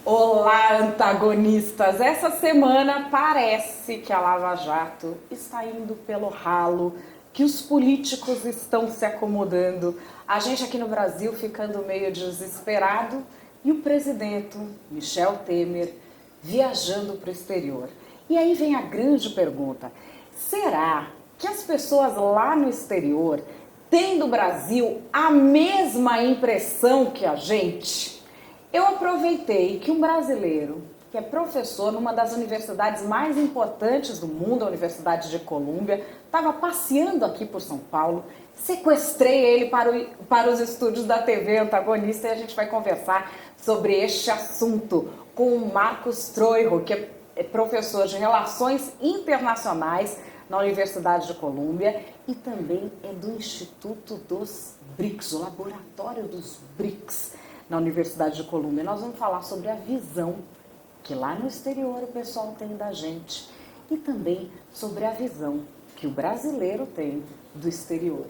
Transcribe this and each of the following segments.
Olá, antagonistas! Essa semana parece que a Lava Jato está indo pelo ralo, que os políticos estão se acomodando, a gente aqui no Brasil ficando meio desesperado e o presidente Michel Temer viajando para o exterior. E aí vem a grande pergunta: será que as pessoas lá no exterior têm do Brasil a mesma impressão que a gente? Eu aproveitei que um brasileiro, que é professor numa das universidades mais importantes do mundo, a Universidade de Colômbia, estava passeando aqui por São Paulo, sequestrei ele para os estúdios da TV Antagonista e a gente vai conversar sobre este assunto com o Marcos Troiro, que é professor de Relações Internacionais na Universidade de Colômbia e também é do Instituto dos BRICS, o Laboratório dos BRICS, na Universidade de Colômbia. Nós vamos falar sobre a visão que lá no exterior o pessoal tem da gente e também sobre a visão que o brasileiro tem do exterior.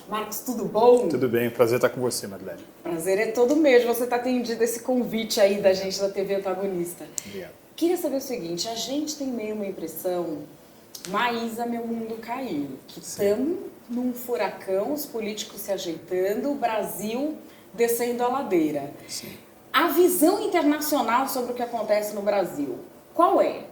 Marcos, tudo bom? Tudo bem, prazer estar com você, Madeleine. Prazer é todo mesmo, você está atendido esse convite aí da gente da TV Antagonista. Obrigado. Queria saber o seguinte, a gente tem meio uma impressão, Maísa, meu mundo caiu, que estamos num furacão, os políticos se ajeitando, o Brasil descendo a ladeira. Sim. A visão internacional sobre o que acontece no Brasil, qual é?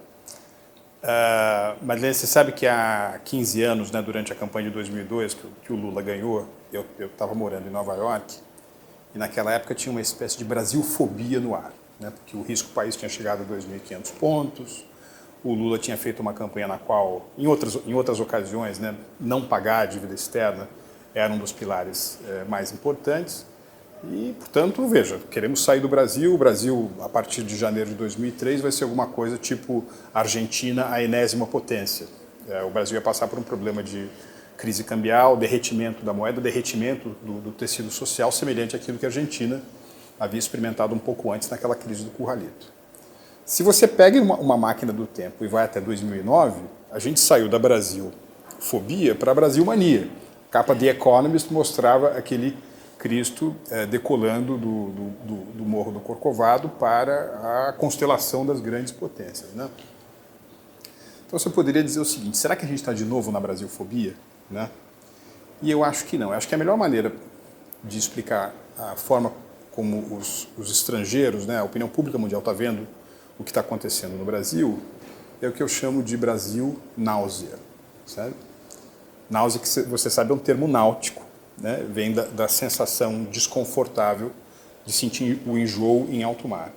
Madeleine, você sabe que há 15 anos, né, durante a campanha de 2002, que o Lula ganhou, eu estava morando em Nova York, e naquela época tinha uma espécie de brasilfobia no ar, né, porque o risco do país tinha chegado a 2.500 pontos, o Lula tinha feito uma campanha na qual, em outras ocasiões, né, não pagar a dívida externa era um dos pilares mais importantes. E, portanto, veja, queremos sair do Brasil. O Brasil, a partir de janeiro de 2003, vai ser alguma coisa tipo Argentina, a enésima potência. O Brasil ia passar por um problema de crise cambial, derretimento da moeda, derretimento do tecido social, semelhante àquilo que a Argentina havia experimentado um pouco antes naquela crise do Curralito. Se você pega uma máquina do tempo e vai até 2009, a gente saiu da Brasil-fobia para a Brasil-mania. A capa The Economist mostrava aquele Cristo decolando do Morro do Corcovado para a constelação das grandes potências, né? Então você poderia dizer o seguinte: será que a gente está de novo na brasilfobia, né? E eu acho que não. Eu acho que a melhor maneira de explicar a forma como os estrangeiros, né, a opinião pública mundial está vendo o que está acontecendo no Brasil é o que eu chamo de Brasil náusea, sabe? Náusea, que você sabe, é um termo náutico. Né, vem da sensação desconfortável de sentir o enjoo em alto mar.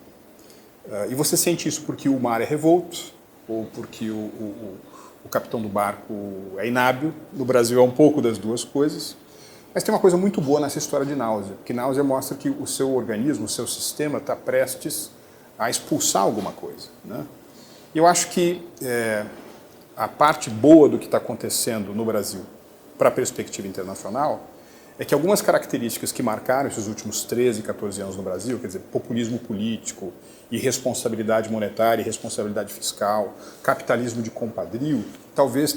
E você sente isso porque o mar é revolto ou porque o capitão do barco é inábil. No Brasil é um pouco das duas coisas. Mas tem uma coisa muito boa nessa história de náusea, porque náusea mostra que o seu organismo, o seu sistema está prestes a expulsar alguma coisa. Né? E eu acho que a parte boa do que está acontecendo no Brasil para a perspectiva internacional é que algumas características que marcaram esses últimos 13, 14 anos no Brasil, quer dizer, populismo político, irresponsabilidade monetária, irresponsabilidade fiscal, capitalismo de compadrio, talvez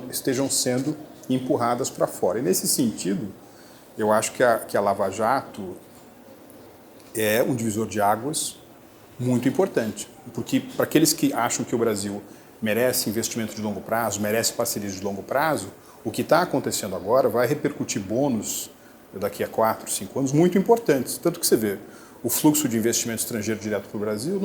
estejam sendo empurradas para fora. E nesse sentido, eu acho que a Lava Jato é um divisor de águas muito importante, porque para aqueles que acham que o Brasil merece investimento de longo prazo, merece parcerias de longo prazo, o que está acontecendo agora vai repercutir bônus daqui a 4, 5 anos muito importantes. Tanto que você vê, o fluxo de investimento estrangeiro direto para o Brasil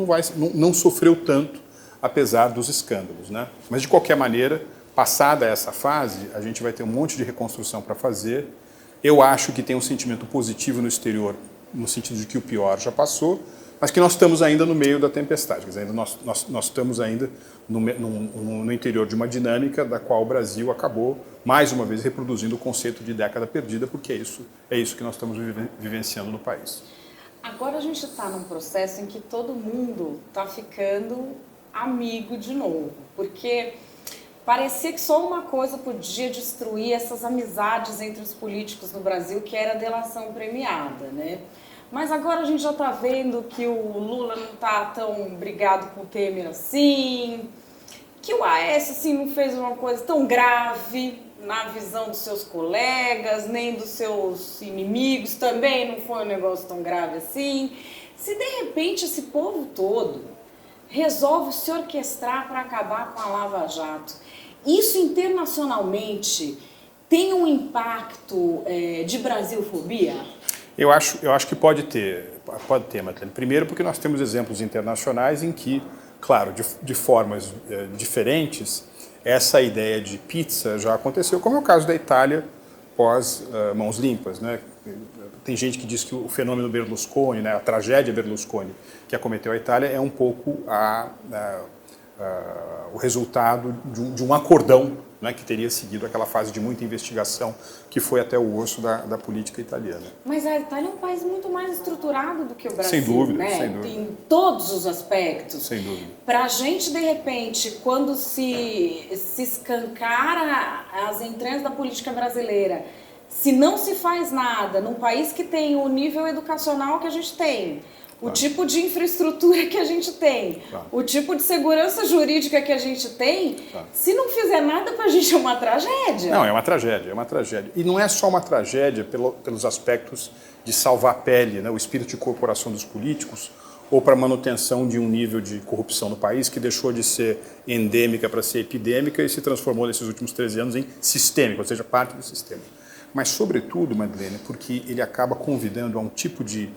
não sofreu tanto, apesar dos escândalos, né? Mas, de qualquer maneira, passada essa fase, a gente vai ter um monte de reconstrução para fazer. Eu acho que tem um sentimento positivo no exterior, no sentido de que o pior já passou, mas que nós estamos ainda no meio da tempestade. Quer dizer, nós estamos ainda no interior de uma dinâmica da qual o Brasil acabou, mais uma vez, reproduzindo o conceito de década perdida, porque é isso que nós estamos vivenciando no país. Agora a gente está num processo em que todo mundo está ficando amigo de novo, porque parecia que só uma coisa podia destruir essas amizades entre os políticos no Brasil, que era a delação premiada, né? Mas agora a gente já está vendo que o Lula não está tão brigado com o Temer assim, que o Aécio assim, não fez uma coisa tão grave na visão dos seus colegas, nem dos seus inimigos, também não foi um negócio tão grave assim. Se de repente esse povo todo resolve se orquestrar para acabar com a Lava Jato, isso internacionalmente tem um impacto de brasilfobia? Eu acho que pode ter, Madeleine. Primeiro porque nós temos exemplos internacionais em que, claro, de formas diferentes, essa ideia de pizza já aconteceu, como é o caso da Itália pós Mãos Limpas, né? Tem gente que diz que o fenômeno Berlusconi, né, a tragédia Berlusconi que acometeu a Itália é um pouco o resultado de um acordão, né, que teria seguido aquela fase de muita investigação que foi até o osso da política italiana. Mas a Itália é um país muito mais estruturado do que o Brasil, sem dúvida, né? Sem dúvida. Em todos os aspectos. Sem dúvida. Para a gente, de repente, quando se escancara as entranhas da política brasileira, se não se faz nada num país que tem o nível educacional que a gente tem, o tipo de infraestrutura que a gente tem, o tipo de segurança jurídica que a gente tem, se não fizer nada para a gente é uma tragédia. Não, é uma tragédia. E não é só uma tragédia pelos aspectos de salvar a pele, né, o espírito de corporação dos políticos, ou para a manutenção de um nível de corrupção no país que deixou de ser endêmica para ser epidêmica e se transformou nesses últimos 13 anos em sistêmica, ou seja, parte do sistema. Mas, sobretudo, Madeleine, porque ele acaba convidando a um tipo de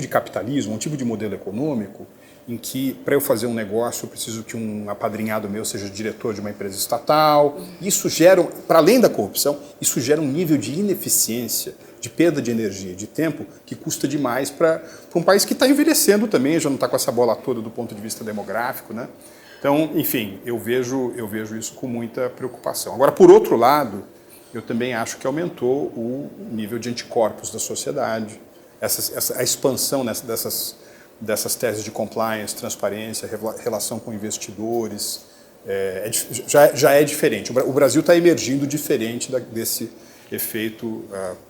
capitalismo, um tipo de modelo econômico em que, para eu fazer um negócio, eu preciso que um apadrinhado meu seja diretor de uma empresa estatal. Isso gera, para além da corrupção, isso gera um nível de ineficiência, de perda de energia, de tempo, que custa demais para um país que está envelhecendo também, já não está com essa bola toda do ponto de vista demográfico, né? Então, enfim, eu vejo isso com muita preocupação. Agora, por outro lado, eu também acho que aumentou o nível de anticorpos da sociedade, a expansão dessas teses de compliance, transparência, relação com investidores, já é diferente. O Brasil está emergindo diferente desse efeito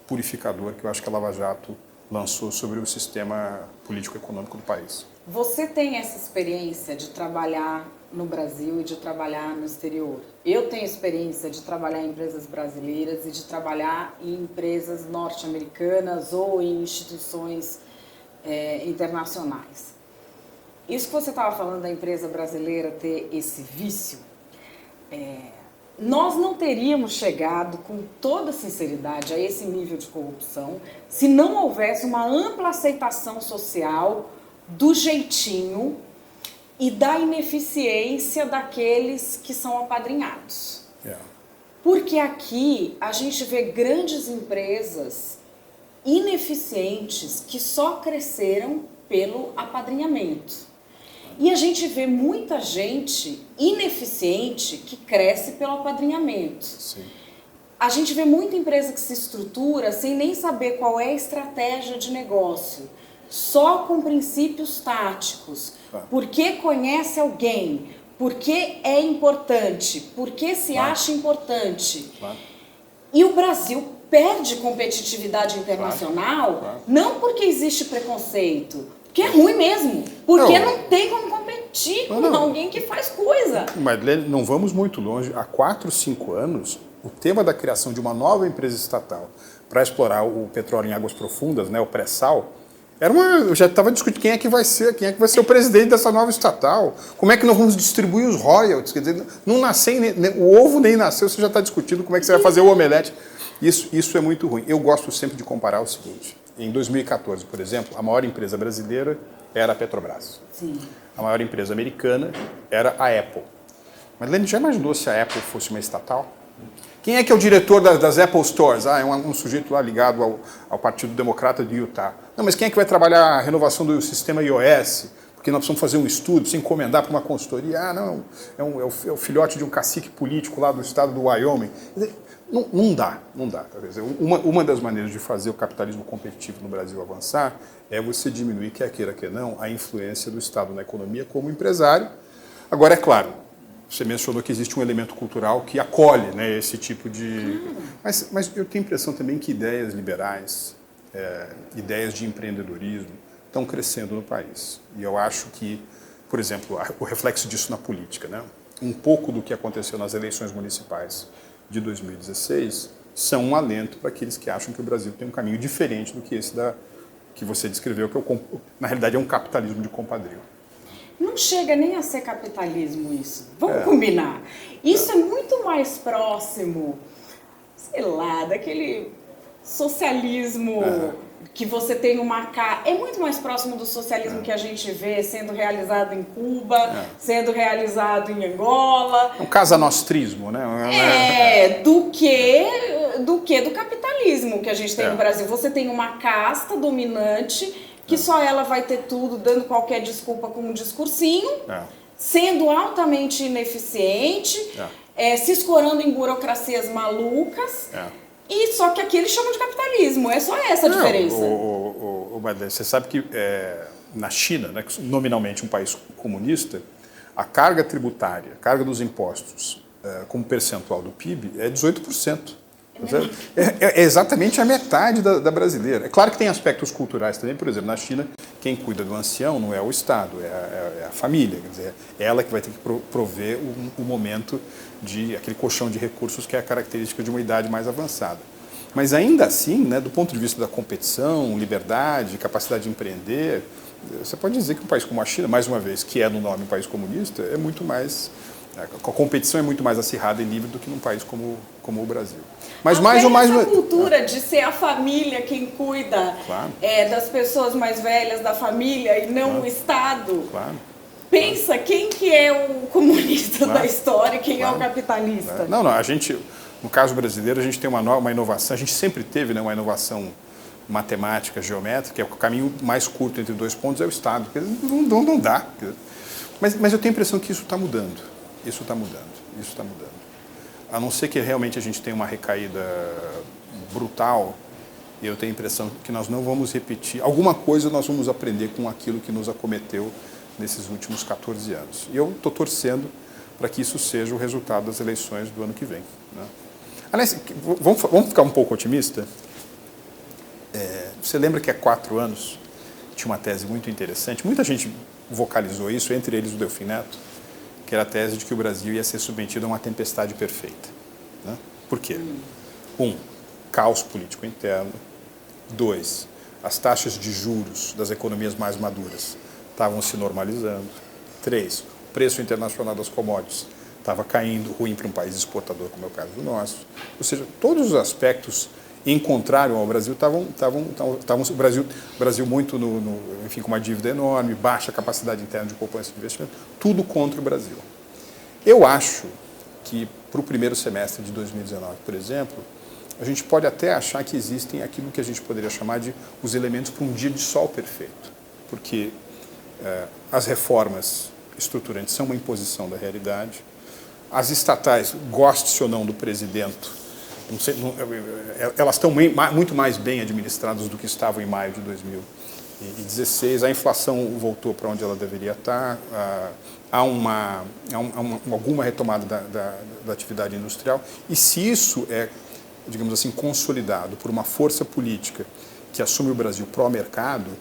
purificador que eu acho que a Lava Jato lançou sobre o sistema político-econômico do país. Você tem essa experiência de trabalhar no Brasil e de trabalhar no exterior? Eu tenho experiência de trabalhar em empresas brasileiras e de trabalhar em empresas norte-americanas ou em instituições internacionais. Isso que você estava falando da empresa brasileira ter esse vício, nós não teríamos chegado com toda sinceridade a esse nível de corrupção se não houvesse uma ampla aceitação social do jeitinho e da ineficiência daqueles que são apadrinhados. Porque aqui a gente vê grandes empresas ineficientes que só cresceram pelo apadrinhamento. E a gente vê muita gente ineficiente que cresce pelo apadrinhamento. Sim. A gente vê muita empresa que se estrutura sem nem saber qual é a estratégia de negócio, só com princípios táticos, porque conhece alguém, porque é importante, porque se acha importante. E o Brasil perde competitividade internacional, não porque existe preconceito, porque é ruim mesmo, porque não tem como competir com alguém que faz coisa. Madeleine, não vamos muito longe. Há 4, 5 anos, o tema da criação de uma nova empresa estatal para explorar o petróleo em águas profundas, né, o pré-sal, eu já estava discutindo quem é que vai ser o presidente dessa nova estatal, como é que nós vamos distribuir os royalties, quer dizer, não nasceu, o ovo nem nasceu, você já está discutindo como é que você vai fazer o omelete. Isso é muito ruim. Eu gosto sempre de comparar o seguinte: em 2014, por exemplo, a maior empresa brasileira era a Petrobras. Sim. A maior empresa americana era a Apple. Mas Lênin, já imaginou se a Apple fosse uma estatal? Quem é que é o diretor das Apple Stores? É um sujeito lá ligado ao Partido Democrata de Utah. Não, mas quem é que vai trabalhar a renovação do sistema iOS? Porque nós precisamos fazer um estudo, precisamos encomendar para uma consultoria. É o filhote de um cacique político lá do estado do Wyoming. Não dá. Uma das maneiras de fazer o capitalismo competitivo no Brasil avançar é você diminuir, quer queira, quer não, a influência do Estado na economia como empresário. Agora, é claro, você mencionou que existe um elemento cultural que acolhe, né, esse tipo de... Mas eu tenho a impressão também que ideias liberais, ideias de empreendedorismo estão crescendo no país. E eu acho que, por exemplo, o reflexo disso na política, né? Um pouco do que aconteceu nas eleições municipais de 2016 são um alento para aqueles que acham que o Brasil tem um caminho diferente do que esse que você descreveu, que na realidade é um capitalismo de compadrio. Não chega nem a ser capitalismo isso. Vamos combinar. Isso é muito mais próximo, sei lá, daquele socialismo que você tem uma cara. É muito mais próximo do socialismo que a gente vê sendo realizado em Cuba, sendo realizado em Angola. É um casanostrismo, né? Do que do capitalismo que a gente tem no Brasil. Você tem uma casta dominante que só ela vai ter tudo, dando qualquer desculpa com um discursinho, sendo altamente ineficiente, se escorando em burocracias malucas. E só que aqui eles chamam de capitalismo, é só essa a diferença. Você sabe que na China, né, nominalmente um país comunista, a carga tributária, a carga dos impostos como percentual do PIB é 18%. É exatamente a metade da brasileira. É claro que tem aspectos culturais também, por exemplo, na China, quem cuida do ancião não é o Estado, é a família, quer dizer, é ela que vai ter que prover o momento aquele colchão de recursos que é a característica de uma idade mais avançada. Mas ainda assim, né, do ponto de vista da competição, liberdade, capacidade de empreender, você pode dizer que um país como a China, mais uma vez, que é no nome um país comunista, é muito mais... A competição é muito mais acirrada e livre do que num país como o Brasil. Mas essa cultura de ser a família quem cuida das pessoas mais velhas da família e não o Estado. Pensa quem que é o comunista da história, quem é o capitalista. Não, a gente, no caso brasileiro, a gente tem uma inovação, a gente sempre teve, né, uma inovação matemática, geométrica, que é o caminho mais curto entre dois pontos é o Estado. Não dá. Mas eu tenho a impressão que isso está mudando. Isso está mudando. A não ser que realmente a gente tenha uma recaída brutal, eu tenho a impressão que nós não vamos repetir. Alguma coisa nós vamos aprender com aquilo que nos acometeu nesses últimos 14 anos. E eu estou torcendo para que isso seja o resultado das eleições do ano que vem. Né? Aliás, vamos ficar um pouco otimista? Você lembra que há 4 anos tinha uma tese muito interessante, muita gente vocalizou isso, entre eles o Delfim Neto, que era a tese de que o Brasil ia ser submetido a uma tempestade perfeita. Né? Por quê? 1, caos político interno. 2, as taxas de juros das economias mais maduras estavam se normalizando. 3, o preço internacional das commodities estava caindo, ruim para um país exportador como é o caso do nosso. Ou seja, todos os aspectos em contrário ao Brasil estavam o Brasil muito enfim, com uma dívida enorme, baixa capacidade interna de poupança de investimento, tudo contra o Brasil. Eu acho que para o primeiro semestre de 2019, por exemplo, a gente pode até achar que existem aquilo que a gente poderia chamar de os elementos para um dia de sol perfeito, porque as reformas estruturantes são uma imposição da realidade, as estatais, goste-se ou não do presidente, elas estão muito mais bem administradas do que estavam em maio de 2016. A inflação voltou para onde ela deveria estar. Há alguma retomada da atividade industrial. E se isso é, digamos assim, consolidado por uma força política que assume o Brasil pró-mercado,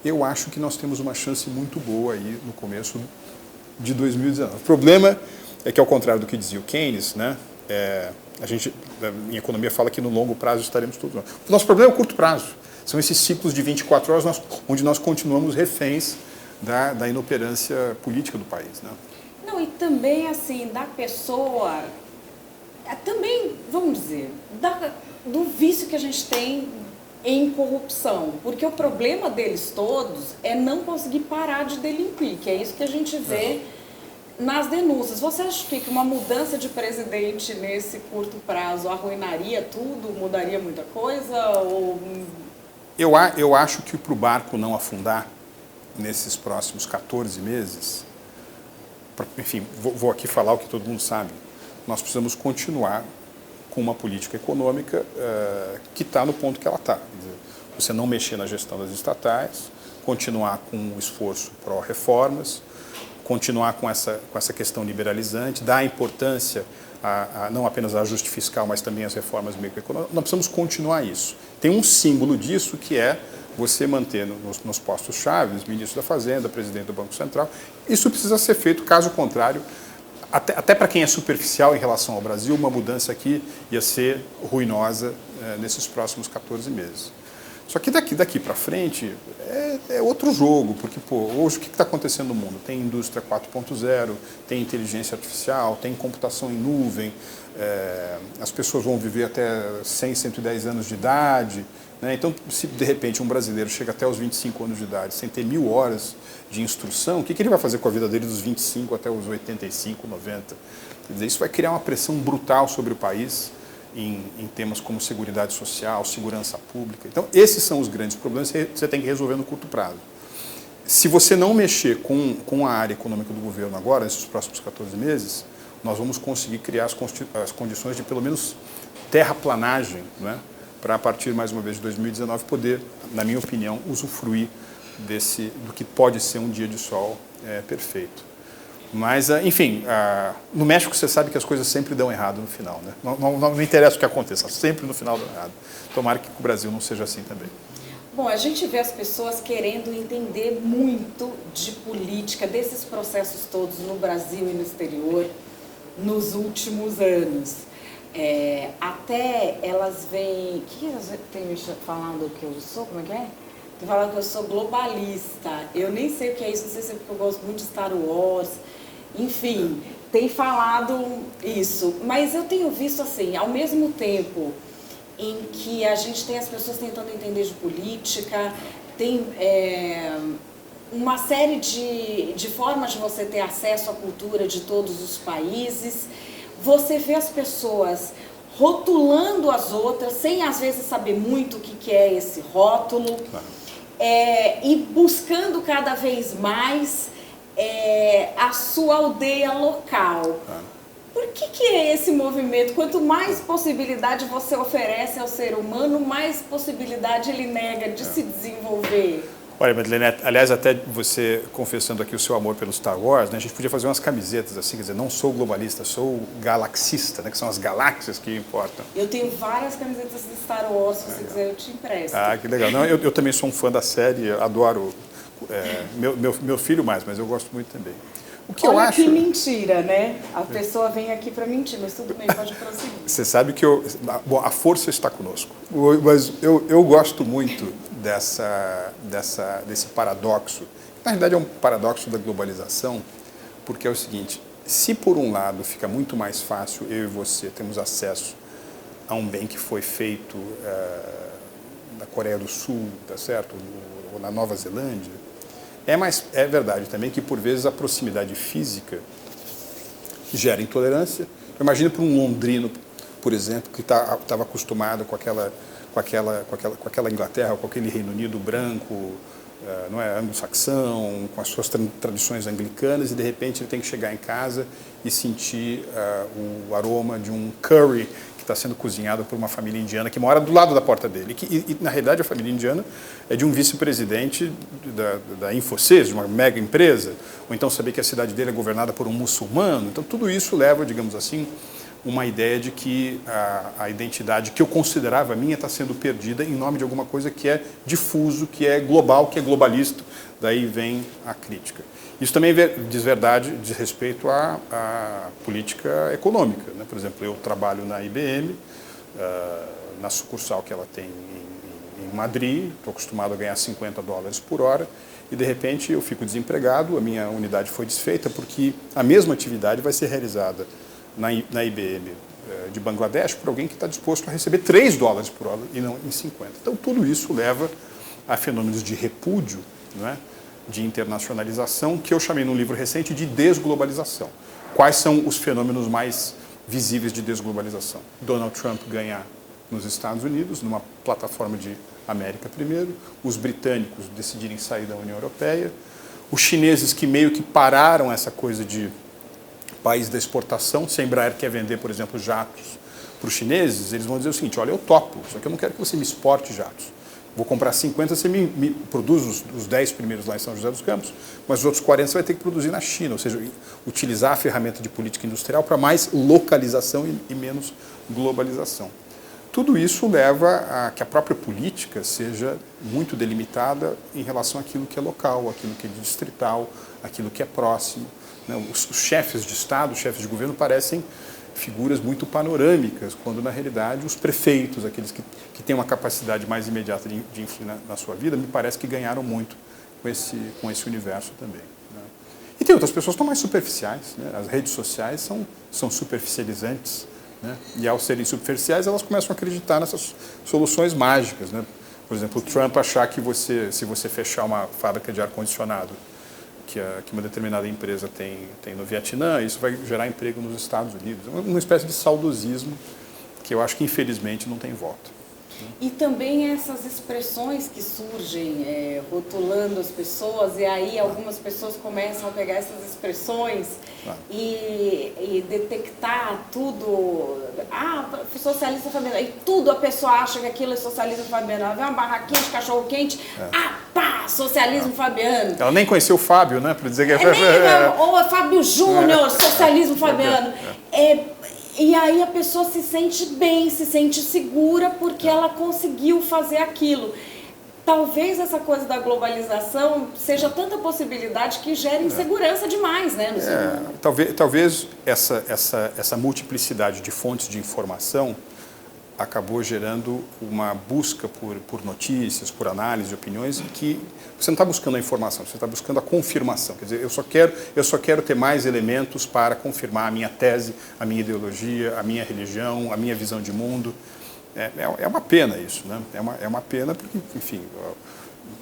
eu acho que nós temos uma chance muito boa aí no começo de 2019. O problema é que, ao contrário do que dizia o Keynes, né, a gente, em economia, fala que no longo prazo estaremos todos. O nosso problema é o curto prazo. São esses ciclos de 24 horas onde nós continuamos reféns da inoperância política do país. Né? Não, e também, assim, da pessoa, também, vamos dizer, do vício que a gente tem em corrupção. Porque o problema deles todos é não conseguir parar de delinquir, que é isso que a gente vê nas denúncias. Você acha que uma mudança de presidente nesse curto prazo arruinaria tudo, mudaria muita coisa? Ou... Eu acho que para o barco não afundar nesses próximos 14 meses, enfim, vou aqui falar o que todo mundo sabe, nós precisamos continuar com uma política econômica que está no ponto que ela está. Você não mexer na gestão das estatais, continuar com o esforço pró-reformas, continuar com essa questão liberalizante, dar importância não apenas ao ajuste fiscal, mas também às reformas microeconômicas. Nós precisamos continuar isso. Tem um símbolo disso que é você manter nos postos-chave, ministro da Fazenda, presidente do Banco Central. Isso precisa ser feito, caso contrário, até para quem é superficial em relação ao Brasil, uma mudança aqui ia ser ruinosa nesses próximos 14 meses. Só que daqui para frente é outro jogo, porque pô, hoje o que está acontecendo no mundo? Tem indústria 4.0, tem inteligência artificial, tem computação em nuvem, as pessoas vão viver até 100, 110 anos de idade. Né? Então, se de repente um brasileiro chega até os 25 anos de idade sem ter 1000 horas de instrução, o que ele vai fazer com a vida dele dos 25 até os 85, 90? Quer dizer, isso vai criar uma pressão brutal sobre o país em temas como seguridade social, segurança pública. Então, esses são os grandes problemas que você tem que resolver no curto prazo. Se você não mexer com a área econômica do governo agora, nesses próximos 14 meses, nós vamos conseguir criar as condições de, pelo menos, terraplanagem, né? Para, a partir, mais uma vez, de 2019, poder, na minha opinião, usufruir do que pode ser um dia de sol perfeito. Mas, enfim, no México você sabe que as coisas sempre dão errado no final, né? Não interessa o que aconteça, sempre no final dá errado. Tomara que o Brasil não seja assim também. Bom, a gente vê as pessoas querendo entender muito de política, desses processos todos no Brasil e no exterior, nos últimos anos. Até elas vêm... O que elas têm me falando que eu sou? Como é que é? Tem falando que eu sou globalista. Eu nem sei o que é isso, não sei se é porque eu gosto muito de Star Wars. Enfim, tem falado isso. Mas eu tenho visto assim, ao mesmo tempo em que a gente tem as pessoas tentando entender de política, tem uma série de formas de você ter acesso à cultura de todos os países. Você vê as pessoas rotulando as outras, sem às vezes saber muito o que é esse rótulo, e buscando cada vez mais a sua aldeia local. Por que é esse movimento? Quanto mais possibilidade você oferece ao ser humano, mais possibilidade ele nega de se desenvolver. Olha, Madeleine, aliás, até você confessando aqui o seu amor pelo Star Wars, né, a gente podia fazer umas camisetas assim, quer dizer, não sou globalista, sou galaxista, né, que são as galáxias que importam. Eu tenho várias camisetas de Star Wars, se você quiser eu te empresto. Ah, que legal. Não, eu também sou um fã da série, adoro meu filho mais, mas eu gosto muito também. O que Olha eu acho... que mentira, né? A pessoa vem aqui para mentir, mas tudo bem, pode prosseguir. Você sabe que bom, a força está conosco, mas eu gosto muito desse paradoxo. Na realidade é um paradoxo da globalização, porque é o seguinte, se por um lado fica muito mais fácil eu e você termos acesso a um bem que foi feito na Coreia do Sul, tá certo? Ou na Nova Zelândia, é verdade também que por vezes a proximidade física gera intolerância. Imagina para um londrino, por exemplo, que estava acostumado com aquela Inglaterra, com aquele Reino Unido branco, não é, anglo-saxão, com as suas tradições anglicanas, e de repente ele tem que chegar em casa e sentir o aroma de um curry que está sendo cozinhado por uma família indiana que mora do lado da porta dele. E na realidade a família indiana é de um vice-presidente da Infosys, de uma mega empresa, ou então saber que a cidade dele é governada por um muçulmano. Então tudo isso leva, digamos assim, uma ideia de que a identidade que eu considerava minha está sendo perdida em nome de alguma coisa que é difuso, que é global, que é globalista. Daí vem a crítica. Isso também diz respeito à política econômica, né? Por exemplo, eu trabalho na IBM, na sucursal que ela tem em Madrid, estou acostumado a ganhar $50 por hora, e de repente eu fico desempregado, a minha unidade foi desfeita porque a mesma atividade vai ser realizada na IBM de Bangladesh por alguém que está disposto a receber $3 por hora e não em 50. Então tudo isso leva a fenômenos de repúdio, não é? De internacionalização, que eu chamei num livro recente de desglobalização. Quais são os fenômenos mais visíveis de desglobalização? Donald Trump ganhar nos Estados Unidos, numa plataforma de América primeiro, os britânicos decidirem sair da União Europeia, os chineses que meio que pararam essa coisa de país da exportação. Se a Embraer quer vender, por exemplo, jatos para os chineses, eles vão dizer o seguinte, olha, eu topo, só que eu não quero que você me exporte jatos. Vou comprar 50, você me produz os 10 primeiros lá em São José dos Campos, mas os outros 40 você vai ter que produzir na China, ou seja, utilizar a ferramenta de política industrial para mais localização e menos globalização. Tudo isso leva a que a própria política seja muito delimitada em relação àquilo que é local, àquilo que é distrital, àquilo que é próximo. Os chefes de Estado, os chefes de governo parecem figuras muito panorâmicas, quando na realidade os prefeitos, aqueles que têm uma capacidade mais imediata de influir na sua vida, me parece que ganharam muito com esse universo também. Né? E tem outras pessoas que estão mais superficiais, né? As redes sociais são superficializantes, né? E ao serem superficiais elas começam a acreditar nessas soluções mágicas, né? Por exemplo, o Trump achar que se você fechar uma fábrica de ar-condicionado que uma determinada empresa tem no Vietnã, isso vai gerar emprego nos Estados Unidos. Uma espécie de saudosismo que eu acho que, infelizmente, não tem volta. E também essas expressões que surgem rotulando as pessoas, e aí algumas pessoas começam a pegar essas expressões e detectar tudo. Socialista fabiano. E tudo a pessoa acha que aquilo é socialismo fabiano. Vê uma barraquinha de cachorro-quente, socialismo fabiano. Ela nem conheceu o Fábio, né? Para dizer que ou é Fábio Júnior, socialismo fabiano. E aí a pessoa se sente bem, se sente segura porque ela conseguiu fazer aquilo. Talvez essa coisa da globalização seja tanta possibilidade que gere insegurança demais, né? No ser humano. Talvez essa multiplicidade de fontes de informação acabou gerando uma busca por notícias, por análise de opiniões, que você não está buscando a informação, você está buscando a confirmação. Quer dizer, eu só quero ter mais elementos para confirmar a minha tese, a minha ideologia, a minha religião, a minha visão de mundo. É uma pena isso, né? É uma pena porque, enfim,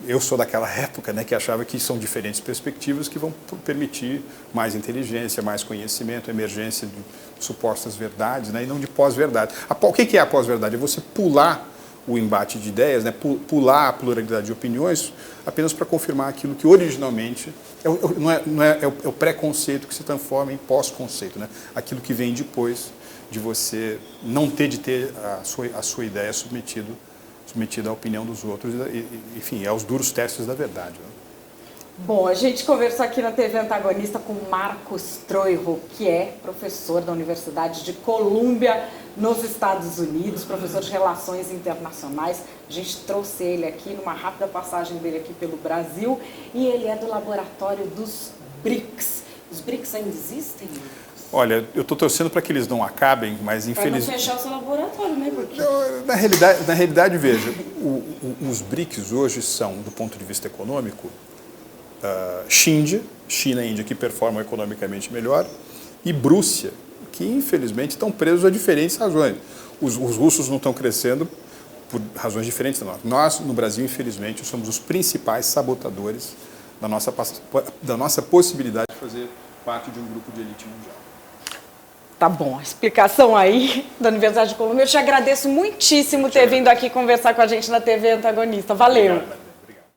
eu sou daquela época, né, que achava que são diferentes perspectivas que vão permitir mais inteligência, mais conhecimento, emergência de supostas verdades, né, e não de pós-verdade. O que é a pós-verdade? É você pular o embate de ideias, né, pular a pluralidade de opiniões apenas para confirmar aquilo que originalmente é o preconceito que se transforma em pós-conceito, né, aquilo que vem depois de você não ter de ter a sua ideia submetida à opinião dos outros, enfim, aos duros testes da verdade. Né? Bom, a gente conversou aqui na TV Antagonista com Marcos Troiro, que é professor da Universidade de Colômbia, nos Estados Unidos, professor de Relações Internacionais. A gente trouxe ele aqui numa rápida passagem dele aqui pelo Brasil e ele é do laboratório dos BRICS. Os BRICS ainda existem? Olha, eu estou torcendo para que eles não acabem, mas infelizmente... Para não fechar o seu laboratório, né? Porque... Na realidade, veja, os BRICS hoje são, do ponto de vista econômico, China e Índia, que performam economicamente melhor, e Rússia, que infelizmente estão presos a diferentes razões. Os russos não estão crescendo por razões diferentes da nossa. Nós, no Brasil, infelizmente, somos os principais sabotadores da nossa possibilidade de fazer parte de um grupo de elite mundial. Tá bom, a explicação aí da Universidade de Colômbia. Eu te agradeço muitíssimo ter vindo aqui conversar com a gente na TV Antagonista. Valeu! Obrigado.